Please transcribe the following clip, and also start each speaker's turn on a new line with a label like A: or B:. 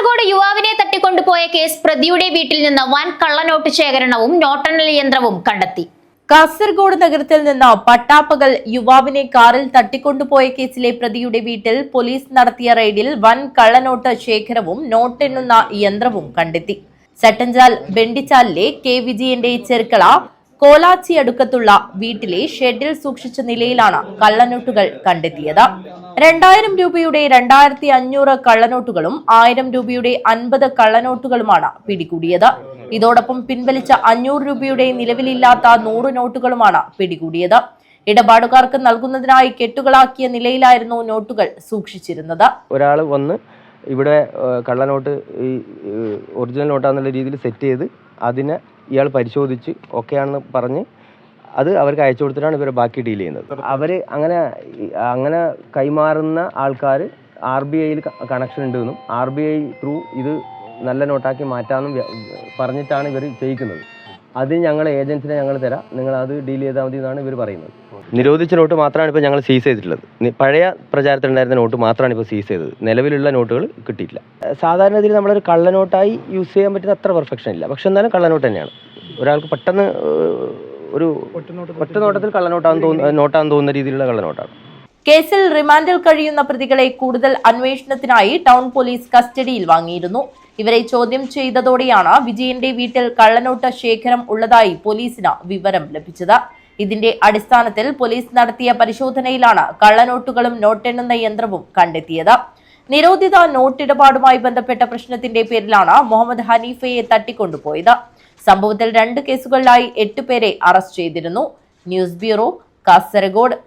A: കാസർഗോഡ് യുവാവിനെ തട്ടിക്കൊണ്ടുപോയ കേസ് പ്രതിയുടെ വീട്ടിൽ നിന്ന് വൻ കള്ളനോട്ട് ശേഖരണവും നോട്ടെണ്ണൽ യന്ത്രവും കണ്ടെത്തി.
B: കാസർഗോഡ് നഗരത്തിൽ നിന്ന് പട്ടാപ്പകൽ യുവാവിനെ കാറിൽ തട്ടിക്കൊണ്ടുപോയ കേസിലെ പ്രതിയുടെ വീട്ടിൽ പോലീസ് നടത്തിയ റെയ്ഡിൽ വൻ കള്ളനോട്ട് ശേഖരവും നോട്ടെണ്ണുന്ന യന്ത്രവും കണ്ടെത്തി. ചട്ടഞ്ചാൽ ബെണ്ടിച്ചാലിലെ കെ വിജയന്റെ ചെറുക്കള കോലാച്ചി അടുക്കത്തുള്ള വീട്ടിലെ ഷെഡിൽ സൂക്ഷിച്ച നിലയിലാണ് കള്ളനോട്ടുകൾ കണ്ടെത്തിയത്. 2000 രൂപയുടെ 2500 കള്ളനോട്ടുകളും 1000 രൂപയുടെ 50 കള്ളനോട്ടുകളുമാണ് പിടികൂടിയത്. ഇതോടൊപ്പം പിൻവലിച്ച 500 രൂപയുടെ നിലവിലില്ലാത്ത 100 നോട്ടുകളുമാണ് പിടികൂടിയത്. ഇടപാടുകാർക്ക് നൽകുന്നതിനായി കെട്ടുകളാക്കിയ നിലയിലായിരുന്നു നോട്ടുകൾ സൂക്ഷിച്ചിരുന്നത്.
C: ഒരാൾ വന്ന് ഇവിടെ കള്ളനോട്ട് ഒറിജിനൽ നോട്ടാന്നുള്ള രീതിയിൽ സെറ്റ് ചെയ്ത് അതിനെ ഇയാൾ പരിശോധിച്ച് ഓക്കെയാണെന്ന് പറഞ്ഞ് അത് അവർക്ക് അയച്ചു കൊടുത്തിട്ടാണ് ഇവർ ബാക്കി ഡീൽ ചെയ്യുന്നത്. അവർ അങ്ങനെ കൈമാറുന്ന ആൾക്കാർ RBIയിൽ കണക്ഷൻ ഉണ്ടെന്നും RBI ത്രൂ ഇത് നല്ല നോട്ടാക്കി മാറ്റാമെന്നും പറഞ്ഞിട്ടാണ് ഇവർ ചെയ്യിക്കുന്നത്. അത് ഞങ്ങൾ ഏജൻസിനെ ഞങ്ങൾ തരാം, നിങ്ങൾ അത് ഡീൽ ചെയ്താൽ മതി എന്നാണ് ഇവർ പറയുന്നത്. നിരോധിച്ച നോട്ട് മാത്രമാണ് ഇപ്പോൾ ഞങ്ങൾ സീസ് ചെയ്തിട്ടുള്ളത്. പഴയ പ്രചാരത്തിലുണ്ടായിരുന്ന നോട്ട് മാത്രമാണ് ഇപ്പോൾ സീസ് ചെയ്തത്. നിലവിലുള്ള നോട്ടുകൾ കിട്ടിയിട്ടില്ല. സാധാരണ രീതിയിൽ നമ്മളൊരു കള്ളനോട്ടായി യൂസ് ചെയ്യാൻ പറ്റുന്ന അത്ര പെർഫെക്ഷൻ ഇല്ല, പക്ഷെ എന്നാലും കള്ളനോട്ട് തന്നെയാണ്. ഒരാൾക്ക് പെട്ടെന്ന് ഒരു ഒറ്റ നോട്ടത്തിൽ നോട്ടാന്ന് തോന്നുന്ന രീതിയിലുള്ള കള്ളനോട്ടാണ്.
B: കേസിൽ റിമാൻഡിൽ കഴിയുന്ന പ്രതികളെ കൂടുതൽ അന്വേഷണത്തിനായി ടൗൺ പോലീസ് കസ്റ്റഡിയിൽ വാങ്ങിയിരുന്നു. ഇവരെ ചോദ്യം ചെയ്തതോടെയാണ് വിജയന്റെ വീട്ടിൽ കള്ളനോട്ട് ശേഖരം ഉള്ളതായി പോലീസിന് വിവരം ലഭിച്ചത്. ഇതിന്റെ അടിസ്ഥാനത്തിൽ പോലീസ് നടത്തിയ പരിശോധനയിലാണ് കള്ളനോട്ടുകളും നോട്ടെണ്ണുന്ന യന്ത്രവും കണ്ടെത്തിയത്. നിരോധിത നോട്ടിടപാടുമായി ബന്ധപ്പെട്ട പ്രശ്നത്തിന്റെ പേരിലാണ് മുഹമ്മദ് ഹനീഫയെ തട്ടിക്കൊണ്ടുപോയത്. സംഭവത്തിൽ 2 കേസുകളിലായി 8 പേരെ അറസ്റ്റ് ചെയ്തിരുന്നു. News bureau, Kasaragod.